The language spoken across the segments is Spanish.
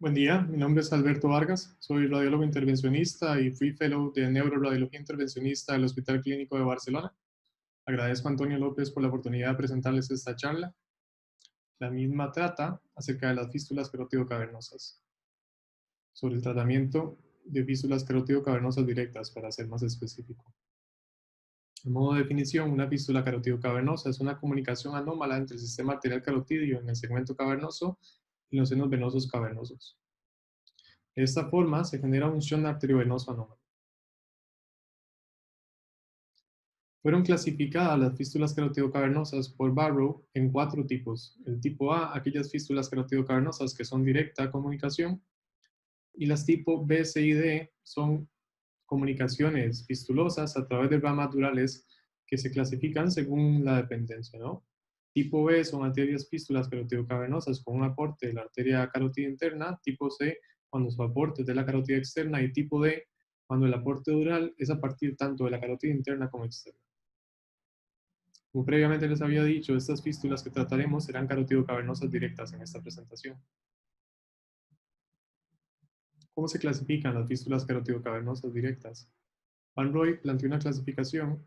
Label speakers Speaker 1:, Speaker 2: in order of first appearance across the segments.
Speaker 1: Buen día, mi nombre es Alberto Vargas, soy radiólogo intervencionista y fui fellow de neuroradiología intervencionista del Hospital Clínico de Barcelona. Agradezco a Antonio López por la oportunidad de presentarles esta charla. La misma trata acerca de las fístulas carotido-cavernosas, sobre el tratamiento de fístulas carotido-cavernosas directas, para ser más específico. En modo de definición, una fístula carotido-cavernosa es una comunicación anómala entre el sistema arterial carotidio en el segmento cavernoso y los senos venosos cavernosos. De esta forma se genera un shunt arteriovenoso anómalo. Fueron clasificadas las fístulas carotido-cavernosas por Barrow en 4 tipos. El tipo A, aquellas fístulas carotido-cavernosas que son directa comunicación, y las tipo B, C y D son comunicaciones fistulosas a través de ramas durales que se clasifican según la dependencia, ¿no? Tipo B son arterias fístulas carotido-cavernosas con un aporte de la arteria carótida interna. Tipo C, cuando su aporte es de la carótida externa. Y tipo D, cuando el aporte dural es a partir tanto de la carótida interna como externa. Como previamente les había dicho, estas fístulas que trataremos serán carotido-cavernosas directas en esta presentación. ¿Cómo se clasifican las fístulas carotido-cavernosas directas? Van Roy planteó una clasificación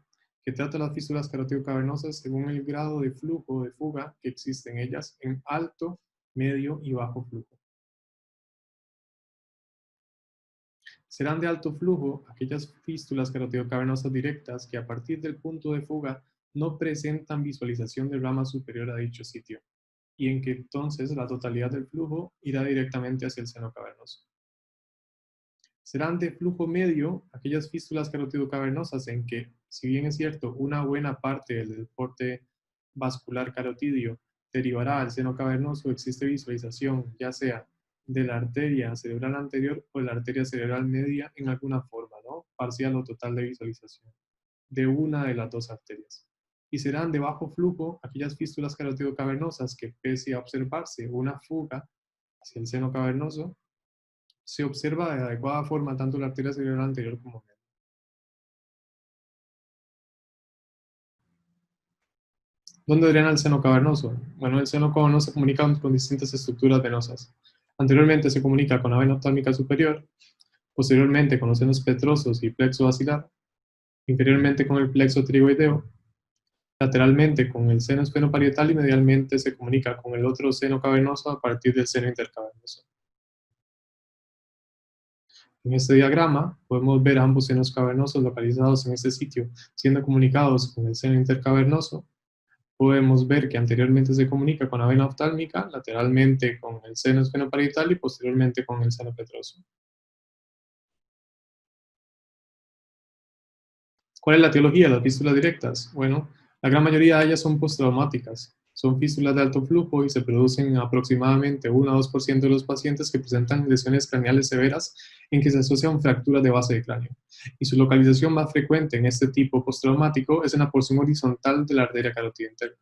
Speaker 1: que trata las fístulas carotido-cavernosas según el grado de flujo de fuga que existe en ellas en alto, medio y bajo flujo. Serán de alto flujo aquellas fístulas carotido-cavernosas directas que a partir del punto de fuga no presentan visualización de rama superior a dicho sitio, y en que entonces la totalidad del flujo irá directamente hacia el seno cavernoso. Serán de flujo medio aquellas fístulas carotido-cavernosas en que, si bien es cierto, una buena parte del deporte vascular carotidio derivará al seno cavernoso, existe visualización, ya sea de la arteria cerebral anterior o de la arteria cerebral media en alguna forma, ¿no? Parcial o total de visualización de una de las dos arterias. Y serán de bajo flujo aquellas fístulas carotido-cavernosas que, pese a observarse una fuga hacia el seno cavernoso, se observa de adecuada forma tanto la arteria cerebral anterior como media. ¿Dónde drena el seno cavernoso? Bueno, el seno cavernoso se comunica con distintas estructuras venosas. Anteriormente se comunica con la vena oftálmica superior, posteriormente con los senos petrosos y plexo basilar, inferiormente con el plexo pterigoideo, lateralmente con el seno esfenoparietal y medialmente se comunica con el otro seno cavernoso a partir del seno intercavernoso. En este diagrama podemos ver ambos senos cavernosos localizados en este sitio, siendo comunicados con el seno intercavernoso. Podemos ver que anteriormente se comunica con la vena oftálmica, lateralmente con el seno esfenoparietal y posteriormente con el seno petroso. ¿Cuál es la etiología de las fístulas directas? Bueno, la gran mayoría de ellas son postraumáticas. Son fístulas de alto flujo y se producen en aproximadamente 1 a 2% de los pacientes que presentan lesiones craneales severas en que se asocian fracturas de base de cráneo. Y su localización más frecuente en este tipo postraumático es en la porción horizontal de la arteria carótida interna.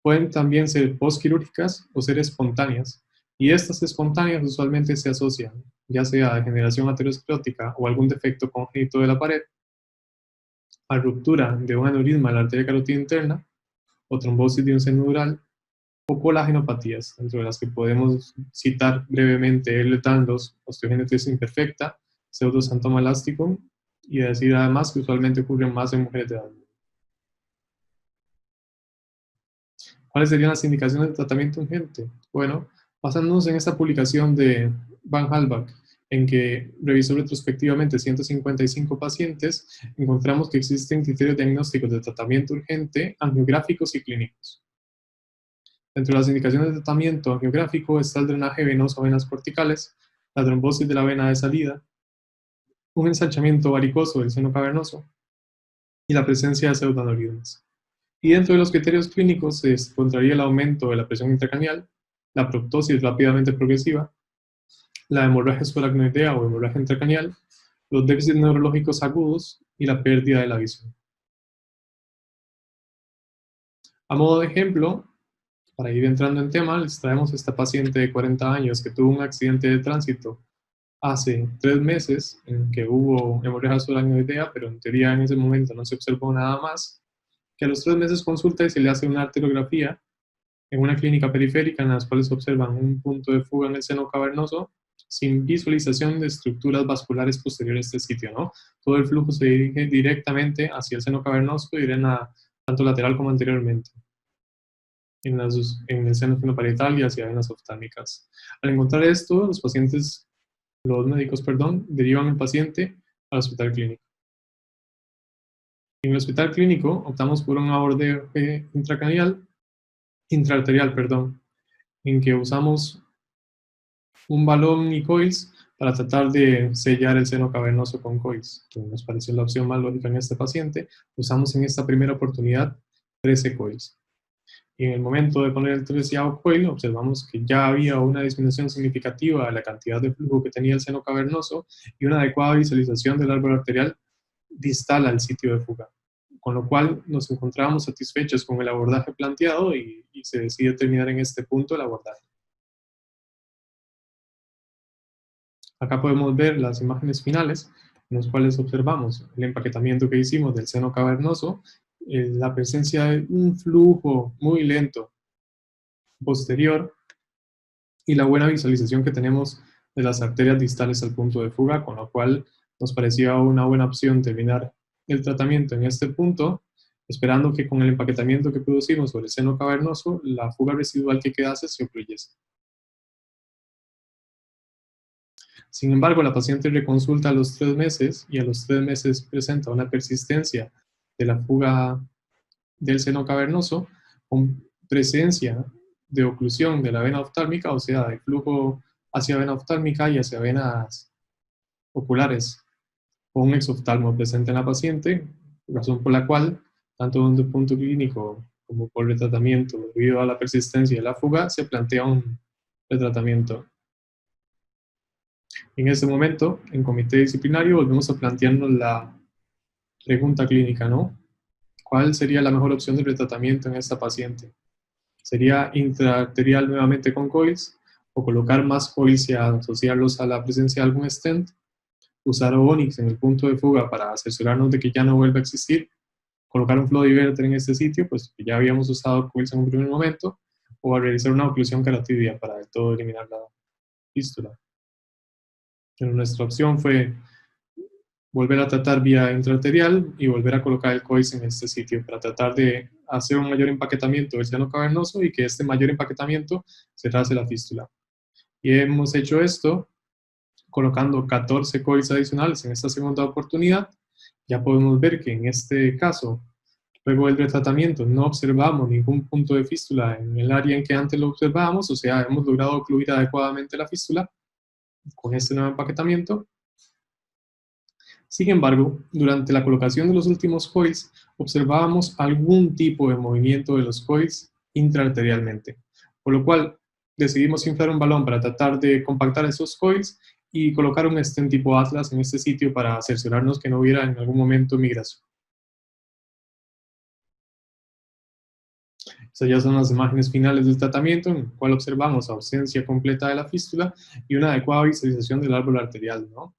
Speaker 1: Pueden también ser postquirúrgicas o ser espontáneas, y estas espontáneas usualmente se asocian, ya sea a degeneración aterosclerótica o algún defecto congénito de la pared, a ruptura de un aneurisma de la arteria carótida interna, o trombosis de un seno dural, o colagenopatías, entre las que podemos citar brevemente Ehlers-Danlos, osteogénesis imperfecta, pseudoxanthoma elasticum, y decir además que usualmente ocurren más en mujeres de edad. ¿Cuáles serían las indicaciones de tratamiento urgente? Bueno, basándonos en esta publicación de Van Halbach, en que revisó retrospectivamente 155 pacientes, encontramos que existen criterios diagnósticos de tratamiento urgente, angiográficos y clínicos. Dentro de las indicaciones de tratamiento angiográfico está el drenaje venoso a venas corticales, la trombosis de la vena de salida, un ensanchamiento varicoso del seno cavernoso y la presencia de pseudoaneurismas. Y dentro de los criterios clínicos se encontraría el aumento de la presión intracraneal, la proptosis rápidamente progresiva, la hemorragia subaracnoidea o hemorragia intracraneal, los déficits neurológicos agudos y la pérdida de la visión. A modo de ejemplo, para ir entrando en tema, les traemos a esta paciente de 40 años que tuvo un accidente de tránsito hace 3 meses en que hubo hemorragia subaracnoidea, pero en teoría en ese momento no se observó nada más, que a los 3 meses consulta y se le hace una arteriografía en una clínica periférica en las cuales observan un punto de fuga en el seno cavernoso sin visualización de estructuras vasculares posteriores a este sitio, ¿no? Todo el flujo se dirige directamente hacia el seno cavernoso y drena tanto lateral como anteriormente en el seno fenoparietal y hacia venas oftálmicas. Al encontrar esto, los médicos, perdón, derivan al paciente al hospital clínico. En el hospital clínico optamos por un abordaje intraarterial, perdón, en que usamos un balón y coils para tratar de sellar el seno cavernoso con coils, que nos pareció la opción más lógica en este paciente. Usamos en esta primera oportunidad 13 coils. Y en el momento de poner el 13º coil, observamos que ya había una disminución significativa de la cantidad de flujo que tenía el seno cavernoso y una adecuada visualización del árbol arterial distal al sitio de fuga, con lo cual nos encontrábamos satisfechos con el abordaje planteado y se decide terminar en este punto el abordaje. Acá podemos ver las imágenes finales en las cuales observamos el empaquetamiento que hicimos del seno cavernoso, la presencia de un flujo muy lento posterior y la buena visualización que tenemos de las arterias distales al punto de fuga, con lo cual nos parecía una buena opción terminar el tratamiento en este punto, esperando que con el empaquetamiento que producimos sobre el seno cavernoso, la fuga residual que quedase se ocluyese. Sin embargo, la paciente reconsulta a los 3 meses y a los 3 meses presenta una persistencia de la fuga del seno cavernoso con presencia de oclusión de la vena oftálmica, o sea, de flujo hacia vena oftálmica y hacia venas oculares, con un exoftalmo presente en la paciente, razón por la cual, tanto desde el punto clínico como por el tratamiento, debido a la persistencia de la fuga, se plantea un retratamiento. En ese momento, en comité disciplinario, volvemos a plantearnos la pregunta clínica, ¿no? ¿Cuál sería la mejor opción de retratamiento en esta paciente? ¿Sería intraarterial nuevamente con coils o colocar más coils y asociarlos a la presencia de algún stent? ¿Usar Onyx en el punto de fuga para asegurarnos de que ya no vuelva a existir? ¿Colocar un flow diverter en este sitio, pues que ya habíamos usado coils en un primer momento? ¿O a realizar una oclusión carotidia para del todo eliminar la fístula? Pero nuestra opción fue volver a tratar vía intraarterial y volver a colocar el COIS en este sitio para tratar de hacer un mayor empaquetamiento del seno cavernoso y que este mayor empaquetamiento cerrase la fístula. Y hemos hecho esto colocando 14 COIS adicionales en esta segunda oportunidad. Ya podemos ver que en este caso, luego del retratamiento, no observamos ningún punto de fístula en el área en que antes lo observábamos, o sea, hemos logrado ocluir adecuadamente la fístula con este nuevo empaquetamiento. Sin embargo, durante la colocación de los últimos coils, observábamos algún tipo de movimiento de los coils intraarterialmente, por lo cual decidimos inflar un balón para tratar de compactar esos coils y colocar un stent tipo Atlas en este sitio para cerciorarnos que no hubiera en algún momento migración. Estas ya son las imágenes finales del tratamiento, en el cual observamos ausencia completa de la fístula y una adecuada visualización del árbol arterial, ¿no?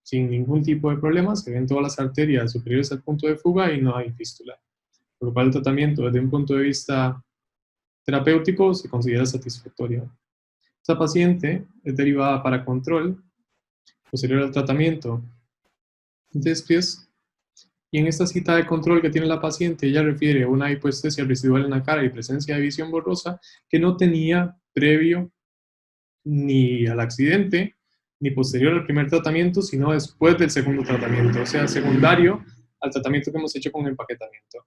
Speaker 1: Sin ningún tipo de problema, se ven todas las arterias superiores al punto de fuga y no hay fístula. Por lo cual el tratamiento desde un punto de vista terapéutico se considera satisfactorio. Esta paciente es derivada para control posterior al tratamiento de SPIES y en esta cita de control que tiene la paciente ella refiere una hipoestesia residual en la cara y presencia de visión borrosa que no tenía previo ni al accidente ni posterior al primer tratamiento, sino después del segundo tratamiento, o sea, secundario al tratamiento que hemos hecho con empaquetamiento.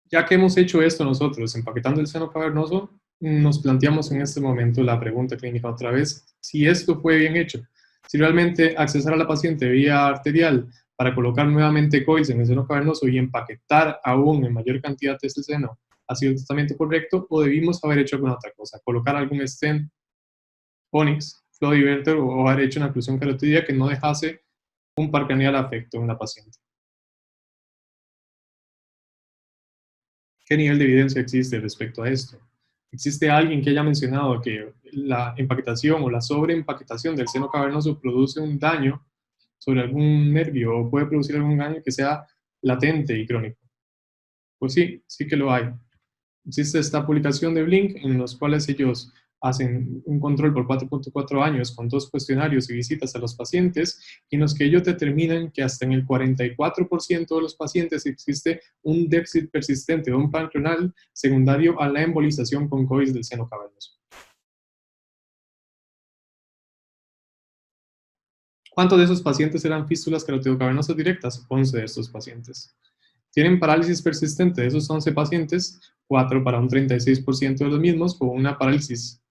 Speaker 1: Ya que hemos hecho esto nosotros, empaquetando el seno cavernoso, nos planteamos en este momento la pregunta clínica otra vez, si esto fue bien hecho, si realmente accesar a la paciente vía arterial para colocar nuevamente coils en el seno cavernoso y empaquetar aún en mayor cantidad de este seno ha sido el tratamiento correcto o debimos haber hecho alguna otra cosa, colocar algún stent, Onyx, flow diverter o haber hecho una oclusión carotidia que no dejase un par craneal afecto en la paciente. ¿Qué nivel de evidencia existe respecto a esto? ¿Existe alguien que haya mencionado que la empaquetación o la sobreempaquetación del seno cavernoso produce un daño sobre algún nervio o puede producir algún daño que sea latente y crónico? Pues sí, sí que lo hay. Existe esta publicación de Blink en los cuales ellos hacen un control por 4.4 años con 2 cuestionarios y visitas a los pacientes, y en los que ellos determinan que hasta en el 44% de los pacientes existe un déficit persistente de un pan renal secundario a la embolización con coils del seno cavernoso. ¿Cuántos de esos pacientes eran fístulas carotidocavernosas directas? 11 de estos pacientes. Tienen parálisis persistente de esos 11 pacientes, 4 para un 36% de los mismos, con una parálisis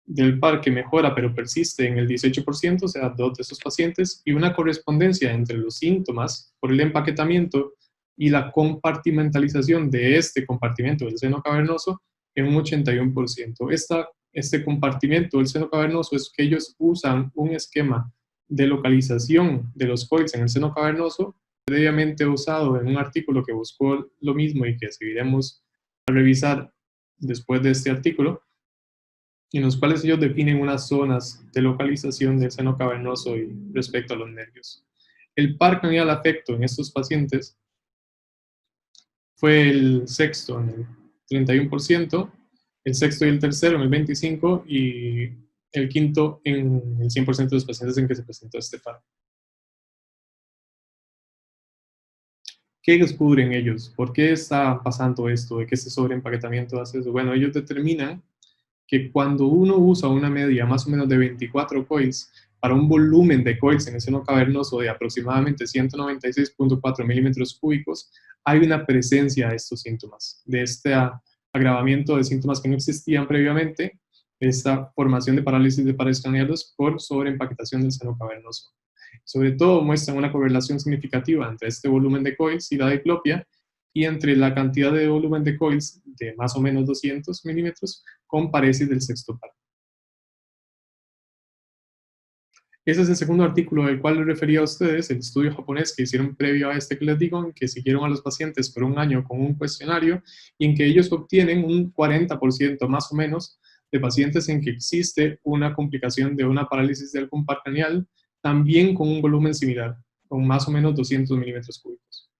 Speaker 1: del par que mejora pero persiste en el 18%, o sea, 2 de esos pacientes, y una correspondencia entre los síntomas por el empaquetamiento y la compartimentalización de este compartimento del seno cavernoso en un 81%. Este compartimento del seno cavernoso es que ellos usan un esquema de localización de los coils en el seno cavernoso previamente usado en un artículo que buscó lo mismo y que seguiremos a revisar después de este artículo, en los cuales ellos definen unas zonas de localización del seno cavernoso y respecto a los nervios. El par craneal afecto en estos pacientes fue el sexto en el 31%, el sexto y el tercero en el 25% y el quinto en el 100% de los pacientes en que se presentó este par. ¿Qué descubren ellos? ¿Por qué está pasando esto? ¿De qué este sobreempaquetamiento hace eso? Bueno, ellos determinan que cuando uno usa una media más o menos de 24 coils para un volumen de coils en el seno cavernoso de aproximadamente 196.4 milímetros cúbicos, hay una presencia de estos síntomas, de este agravamiento de síntomas que no existían previamente, esta formación de parálisis de pares craneales por sobreempaquetación del seno cavernoso. Sobre todo muestran una correlación significativa entre este volumen de coils y la diplopia, y entre la cantidad de volumen de coils de más o menos 200 milímetros con parálisis del sexto par. Ese es el segundo artículo del cual les refería a ustedes, el estudio japonés que hicieron previo a este que les digo, en que siguieron a los pacientes por un año con un cuestionario y en que ellos obtienen un 40% más o menos de pacientes en que existe una complicación de una parálisis del par craneal, también con un volumen similar, con más o menos 200 milímetros cúbicos.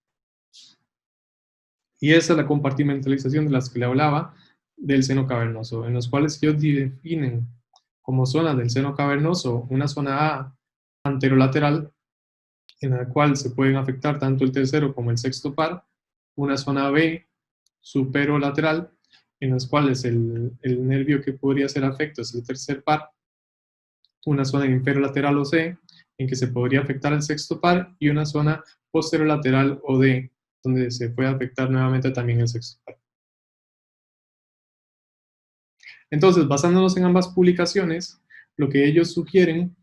Speaker 1: Y esa es la compartimentalización de las que le hablaba del seno cavernoso, en los cuales ellos definen como zonas del seno cavernoso una zona A anterolateral, en la cual se pueden afectar tanto el tercero como el sexto par, una zona B superolateral, en las cuales el nervio que podría ser afecto es el tercer par, una zona inferolateral o C, en que se podría afectar el sexto par, y una zona posterolateral o D, donde se puede afectar nuevamente también el sexto par. Entonces, basándonos en ambas publicaciones, lo que ellos sugieren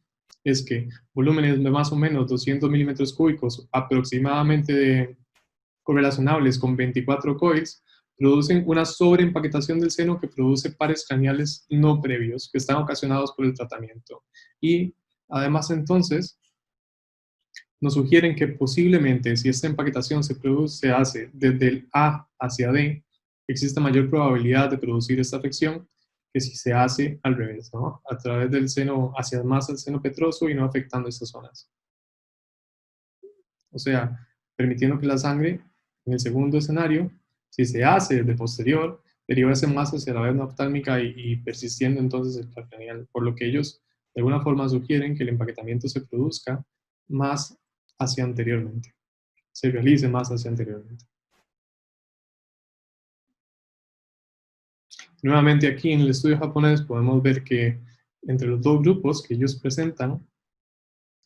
Speaker 1: es que volúmenes de más o menos 200 milímetros cúbicos aproximadamente correlacionables con 24 coils producen una sobreempaquetación del seno que produce pares craneales no previos que están ocasionados por el tratamiento. Y además entonces nos sugieren que posiblemente si esta empaquetación se hace desde el A hacia D, existe mayor probabilidad de producir esta afección que si se hace al revés, ¿no? A través del seno, hacia más el seno petroso y no afectando estas zonas. O sea, permitiendo que la sangre, en el segundo escenario, si se hace de posterior, derivarse más hacia la vena oftálmica y persistiendo entonces el par craneal, por lo que ellos de alguna forma sugieren que el empaquetamiento se produzca más hacia anteriormente, se realice más hacia anteriormente. Nuevamente aquí en el estudio japonés podemos ver que entre los dos grupos que ellos presentan,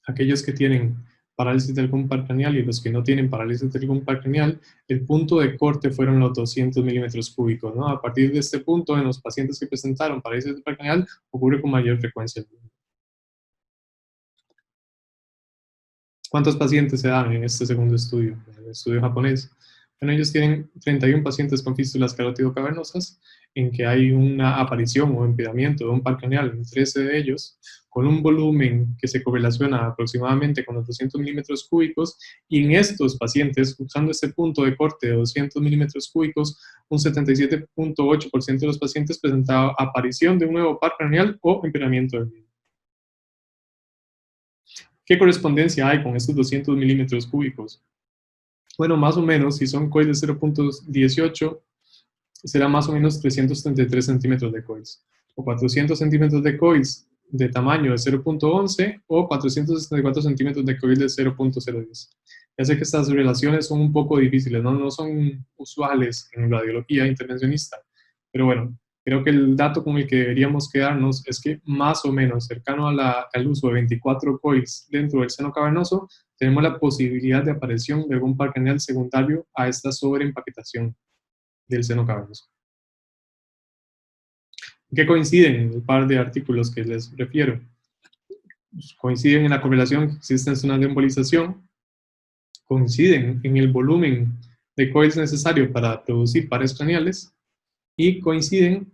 Speaker 1: aquellos que tienen parálisis del par craneal y los que no tienen parálisis del par craneal, el punto de corte fueron los 200 milímetros cúbicos, ¿no? A partir de este punto, en los pacientes que presentaron parálisis del par craneal, ocurre con mayor frecuencia. ¿Cuántos pacientes se dan en este segundo estudio, en el estudio japonés? Bueno, ellos tienen 31 pacientes con fístulas carotidocavernosas, en que hay una aparición o empedamiento de un par craneal en 13 de ellos, con un volumen que se correlaciona aproximadamente con los 200 milímetros cúbicos, y en estos pacientes, usando este punto de corte de 200 milímetros cúbicos, un 77.8% de los pacientes presentaba aparición de un nuevo par craneal o empedamiento del mismo. ¿Qué correspondencia hay con estos 200 milímetros cúbicos? Bueno, más o menos, si son coils de 0.18, será más o menos 333 centímetros de coils, o 400 centímetros de coils de tamaño de 0.11 o 464 centímetros de coils de 0.010. Ya sé que estas relaciones son un poco difíciles, ¿no? No son usuales en radiología intervencionista, pero bueno, creo que el dato con el que deberíamos quedarnos es que más o menos cercano al uso de 24 coils dentro del seno cavernoso, tenemos la posibilidad de aparición de algún par craneal secundario a esta sobreempaquetación del seno cavernoso. ¿Qué coinciden el par de artículos que les refiero? Pues coinciden en la correlación que existe en zonas de embolización, coinciden en el volumen de coils necesario para producir pares craneales y coinciden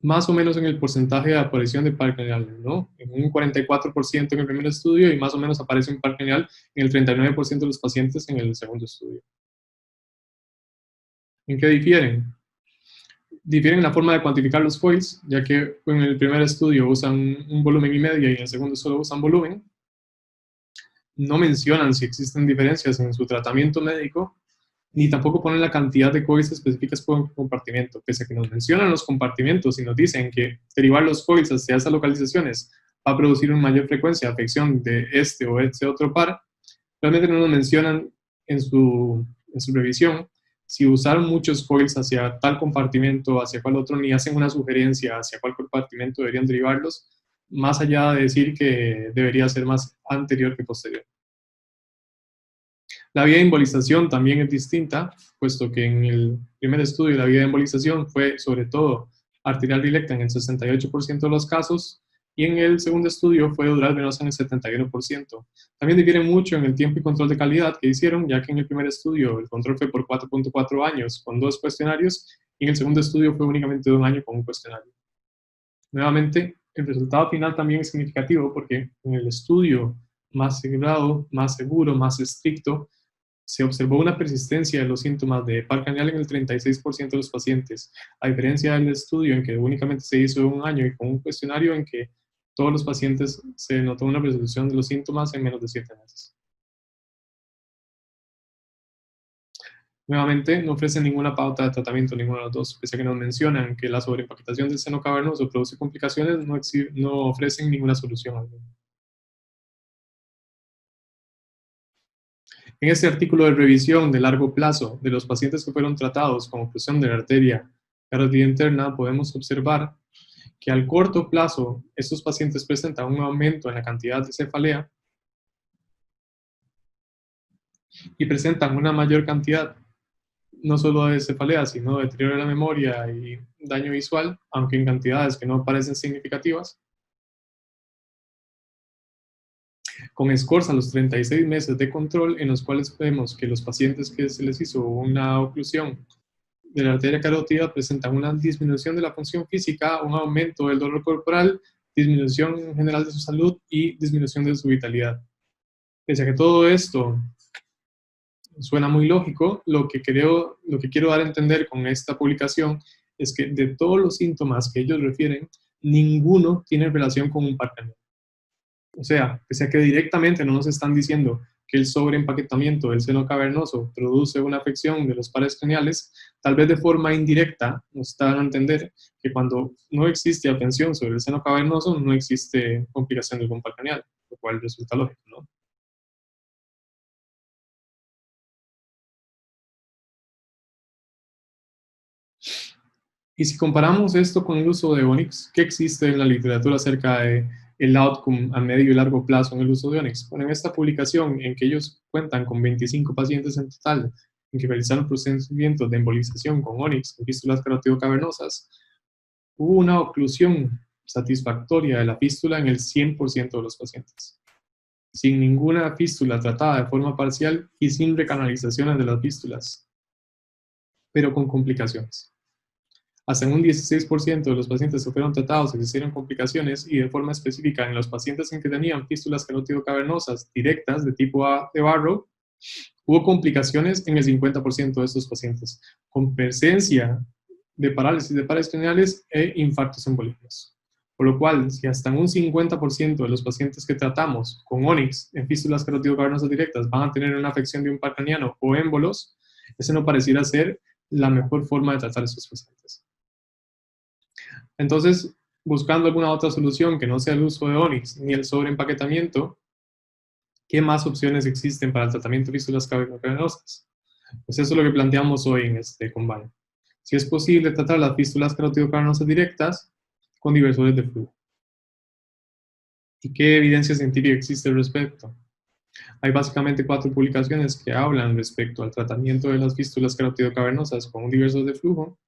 Speaker 1: más o menos en el porcentaje de aparición de par craneal, ¿no? En un 44% en el primer estudio y más o menos aparece un par craneal en el 39% de los pacientes en el segundo estudio. ¿En qué difieren? Difieren en la forma de cuantificar los foils, ya que en el primer estudio usan un volumen y media y en el segundo solo usan volumen. No mencionan si existen diferencias en su tratamiento médico, ni tampoco ponen la cantidad de coils específicas por compartimento, pese a que nos mencionan los compartimentos y nos dicen que derivar los coils hacia esas localizaciones va a producir una mayor frecuencia de afección de este o este otro par, realmente no nos mencionan en su revisión si usar muchos coils hacia tal compartimento, hacia cuál otro, ni hacen una sugerencia hacia cuál compartimento deberían derivarlos, más allá de decir que debería ser más anterior que posterior. La vía de embolización también es distinta, puesto que en el primer estudio la vía de embolización fue sobre todo arterial directa en el 68% de los casos, y en el segundo estudio fue dural venosa en el 71%. También difiere mucho en el tiempo y control de calidad que hicieron, ya que en el primer estudio el control fue por 4.4 años con 2 cuestionarios, y en el segundo estudio fue únicamente de 1 año con un cuestionario. Nuevamente, el resultado final también es significativo porque en el estudio más cerrado, más seguro, más estricto, se observó una persistencia de los síntomas de par craneal en el 36% de los pacientes, a diferencia del estudio en que únicamente se hizo 1 año y con un cuestionario en que todos los pacientes se notó una resolución de los síntomas en menos de 7 meses. Nuevamente, no ofrecen ninguna pauta de tratamiento ninguno de los dos, pese a que nos mencionan que la sobreempaquetación del seno cavernoso produce complicaciones, no ofrecen ninguna solución alguna. En este artículo de revisión de largo plazo de los pacientes que fueron tratados con oclusión de la arteria carótida interna, podemos observar que al corto plazo estos pacientes presentan un aumento en la cantidad de cefalea y presentan una mayor cantidad no solo de cefalea, sino de deterioro de la memoria y daño visual, aunque en cantidades que no parecen significativas. Con scores a los 36 meses de control, en los cuales vemos que los pacientes que se les hizo una oclusión de la arteria carótida presentan una disminución de la función física, un aumento del dolor corporal, disminución general de su salud y disminución de su vitalidad. Pese a que todo esto suena muy lógico, lo que quiero dar a entender con esta publicación es que de todos los síntomas que ellos refieren, ninguno tiene relación con un par craneal. O sea, pese a que directamente no nos están diciendo que el sobreempaquetamiento del seno cavernoso produce una afección de los pares craneales, tal vez de forma indirecta nos están a entender que cuando no existe atención sobre el seno cavernoso, no existe complicación de algún par craneal, lo cual resulta lógico, ¿no? Y si comparamos esto con el uso de Onyx, ¿qué existe en la literatura acerca de el outcome a medio y largo plazo en el uso de Onyx? Bueno, en esta publicación, en que ellos cuentan con 25 pacientes en total, en que realizaron procedimientos de embolización con Onyx en fístulas carótido-cavernosas, hubo una oclusión satisfactoria de la fístula en el 100% de los pacientes, sin ninguna fístula tratada de forma parcial y sin recanalizaciones de las fístulas, pero con complicaciones. Hasta en un 16% de los pacientes que fueron tratados existieron complicaciones y de forma específica en los pacientes en que tenían fístulas carótido-cavernosas directas de tipo A de Barrow, hubo complicaciones en el 50% de estos pacientes, con presencia de parálisis de pares craneales e infartos embólicos. Por lo cual, si hasta en un 50% de los pacientes que tratamos con Onyx en fístulas carotidocavernosas directas van a tener una afección de un par craneano o émbolos, ese no pareciera ser la mejor forma de tratar a estos pacientes. Entonces, buscando alguna otra solución que no sea el uso de Onyx ni el sobreempaquetamiento, ¿qué más opciones existen para el tratamiento de fístulas cavernosas? Pues eso es lo que planteamos hoy en este Combine. Si es posible tratar las fístulas carotidocavernosas directas con diversores de flujo. ¿Y qué evidencia científica existe al respecto? Hay básicamente 4 publicaciones que hablan respecto al tratamiento de las fístulas carotidocavernosas con un diversor de flujo.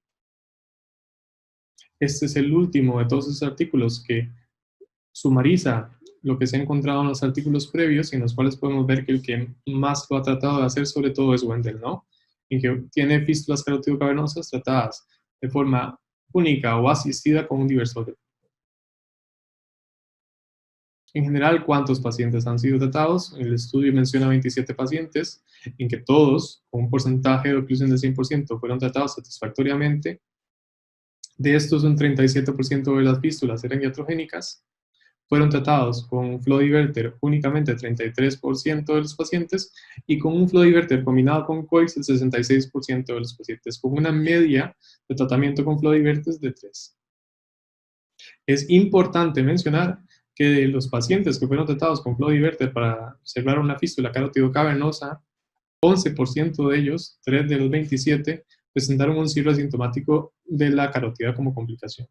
Speaker 1: Este es el último de todos esos artículos que sumariza lo que se ha encontrado en los artículos previos y en los cuales podemos ver que el que más lo ha tratado de hacer sobre todo es Wendell, ¿no? Y que tiene fístulas carotidocavernosas tratadas de forma única o asistida con un diversor de flujo. En general, ¿cuántos pacientes han sido tratados? El estudio menciona 27 pacientes, en que todos, con un porcentaje de oclusión del 100%, fueron tratados satisfactoriamente. De estos, un 37% de las fístulas eran iatrogénicas. Fueron tratados con un flow diverter únicamente el 33% de los pacientes y con un flow diverter combinado con COIS el 66% de los pacientes, con una media de tratamiento con flow diverters de 3. Es importante mencionar que de los pacientes que fueron tratados con flow diverter para observar una fístula carotidocavernosa, 11% de ellos, 3 de los 27, presentaron un cierre asintomático de la carótida como complicación.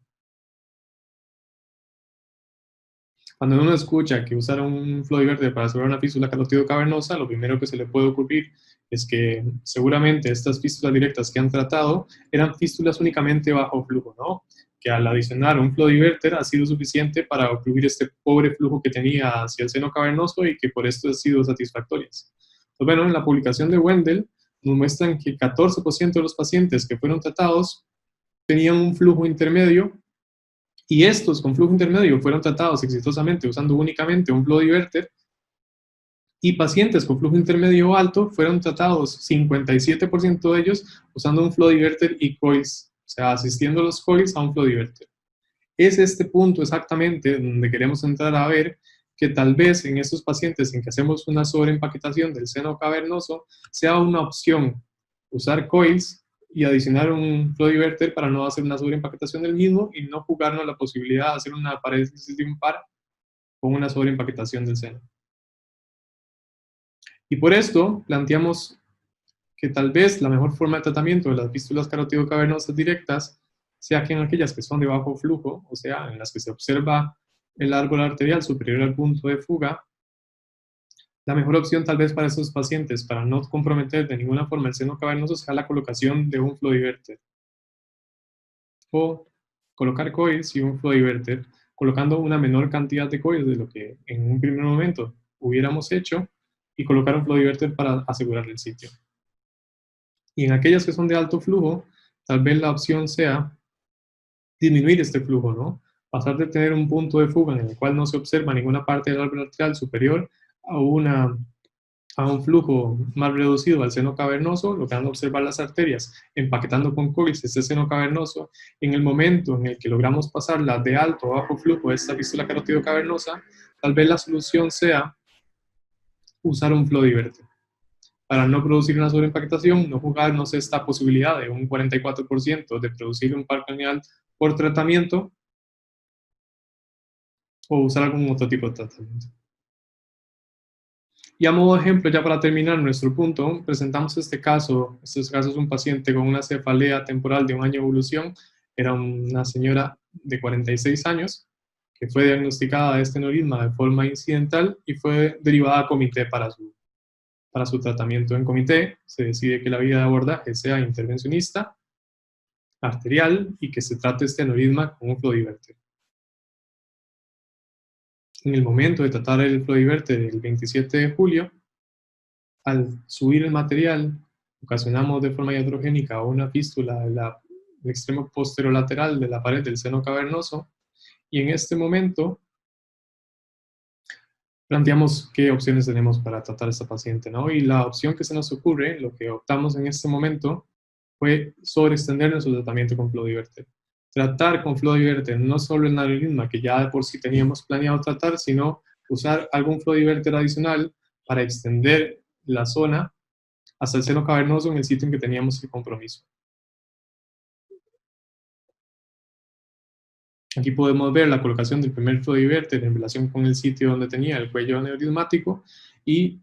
Speaker 1: Cuando uno escucha que usaron un flow diverter para observar una fístula carotidocavernosa, lo primero que se le puede ocurrir es que seguramente estas fístulas directas que han tratado eran fístulas únicamente bajo flujo, ¿no? Que al adicionar un flow diverter ha sido suficiente para ocluir este pobre flujo que tenía hacia el seno cavernoso y que por esto ha sido satisfactorias. Pues bueno, en la publicación de Wendell nos muestran que 14% de los pacientes que fueron tratados tenían un flujo intermedio y estos con flujo intermedio fueron tratados exitosamente usando únicamente un flow diverter y pacientes con flujo intermedio alto fueron tratados 57% de ellos usando un flow diverter y coils, o sea, asistiendo a los coils a un flow diverter. Es este punto exactamente donde queremos entrar a ver que tal vez en estos pacientes en que hacemos una sobreempaquetación del seno cavernoso sea una opción usar coils y adicionar un flow diverter para no hacer una sobreempaquetación del mismo y no jugarnos la posibilidad de hacer una parálisis de un par con una sobreempaquetación del seno. Y por esto planteamos que tal vez la mejor forma de tratamiento de las fístulas carotidocavernosas directas sea que en aquellas que son de bajo flujo, o sea, en las que se observa el árbol arterial superior al punto de fuga, la mejor opción tal vez para esos pacientes, para no comprometer de ninguna forma el seno cavernoso, sea la colocación de un flow diverter. O colocar coils y un flow diverter, colocando una menor cantidad de coils de lo que en un primer momento hubiéramos hecho, y colocar un flow diverter para asegurar el sitio. Y en aquellas que son de alto flujo, tal vez la opción sea disminuir este flujo, ¿no? Pasar de tener un punto de fuga en el cual no se observa ninguna parte del árbol arterial superior a un flujo más reducido al seno cavernoso, logrando observar las arterias, empaquetando con coils este seno cavernoso. En el momento en el que logramos pasarla de alto a bajo flujo de esta fístula carotidocavernosa, tal vez la solución sea usar un flow diverter. Para no producir una sobreempaquetación, no jugarnos esta posibilidad de un 44% de producir un par craneal por tratamiento o usar algún otro tipo de tratamiento. Y a modo de ejemplo, ya para terminar nuestro punto, presentamos este caso. Este caso es un paciente con una cefalea temporal de 1 año de evolución. Era una señora de 46 años que fue diagnosticada de este aneurisma de forma incidental y fue derivada a comité para su tratamiento. En comité se decide que la vía de abordaje sea intervencionista, arterial y que se trate este aneurisma con un flow diverter. En el momento de tratar el flow diverter el 27 de julio, al subir el material, ocasionamos de forma iatrogénica una fístula del extremo posterolateral de la pared del seno cavernoso y en este momento planteamos qué opciones tenemos para tratar a esta paciente, ¿no? Y la opción que se nos ocurre, lo que optamos en este momento, fue sobreextender nuestro tratamiento con flow diverter. tratar con flow diverter no solo el aneurisma que ya de por sí teníamos planeado tratar, sino usar algún flow diverter adicional para extender la zona hasta el seno cavernoso en el sitio en que teníamos el compromiso. Aquí podemos ver la colocación del primer flow diverter en relación con el sitio donde tenía el cuello aneurismático y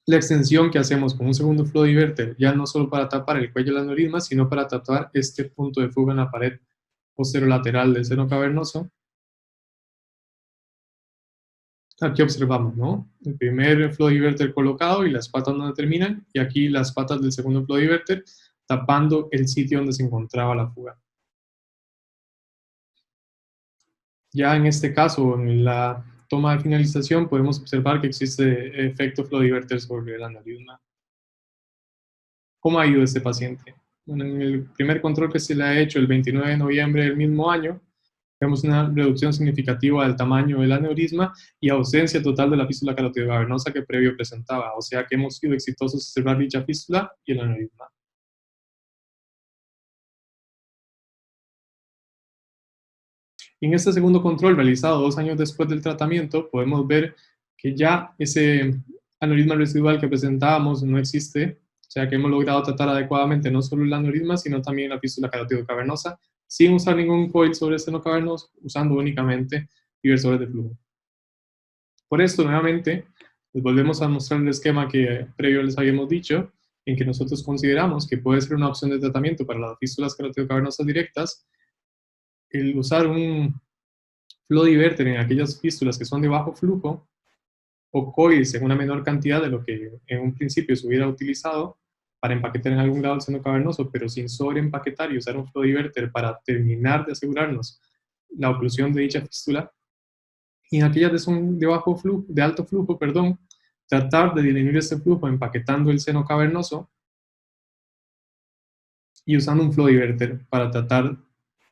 Speaker 1: la extensión que hacemos con un segundo flow diverter, ya no solo para tapar el cuello del aneurisma, sino para tapar este punto de fuga en la pared posterolateral del seno cavernoso. Aquí observamos, ¿no? El primer flow diverter colocado y las patas donde terminan, y aquí las patas del segundo flow diverter tapando el sitio donde se encontraba la fuga. Ya en este caso, en la toma de finalización, podemos observar que existe efecto flow diverter sobre el aneurisma. ¿Cómo ha ido este paciente? Bueno, en el primer control que se le ha hecho el 29 de noviembre del mismo año, vemos una reducción significativa del tamaño del aneurisma y ausencia total de la fístula carotidocavernosa que previo presentaba, o sea que hemos sido exitosos en cerrar dicha fístula y el aneurisma. En este segundo control, realizado 2 años después del tratamiento, podemos ver que ya ese aneurisma residual que presentábamos no existe, o sea que hemos logrado tratar adecuadamente no solo el aneurisma, sino también la fístula carotidocavernosa, sin usar ningún coil sobre el seno cavernoso, usando únicamente diversores de flujo. Por esto, nuevamente, les volvemos a mostrar el esquema que previo les habíamos dicho, en que nosotros consideramos que puede ser una opción de tratamiento para las fístulas carotidocavernosas directas, el usar un flow diverter en aquellas fístulas que son de bajo flujo, o coils en una menor cantidad de lo que en un principio se hubiera utilizado para empaquetar en algún grado el seno cavernoso, pero sin sobreempaquetar y usar un flow diverter para terminar de asegurarnos la oclusión de dicha fístula. Y en aquellas que son de bajo flujo, de alto flujo, perdón, tratar de disminuir este flujo empaquetando el seno cavernoso y usando un flow diverter para tratar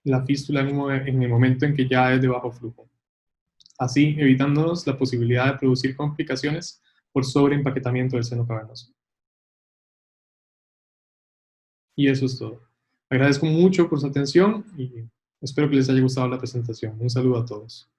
Speaker 1: la fístula en el momento en que ya es de bajo flujo, así evitándonos la posibilidad de producir complicaciones por sobreempaquetamiento del seno cavernoso. Y eso es todo. Agradezco mucho por su atención y espero que les haya gustado la presentación. Un saludo a todos.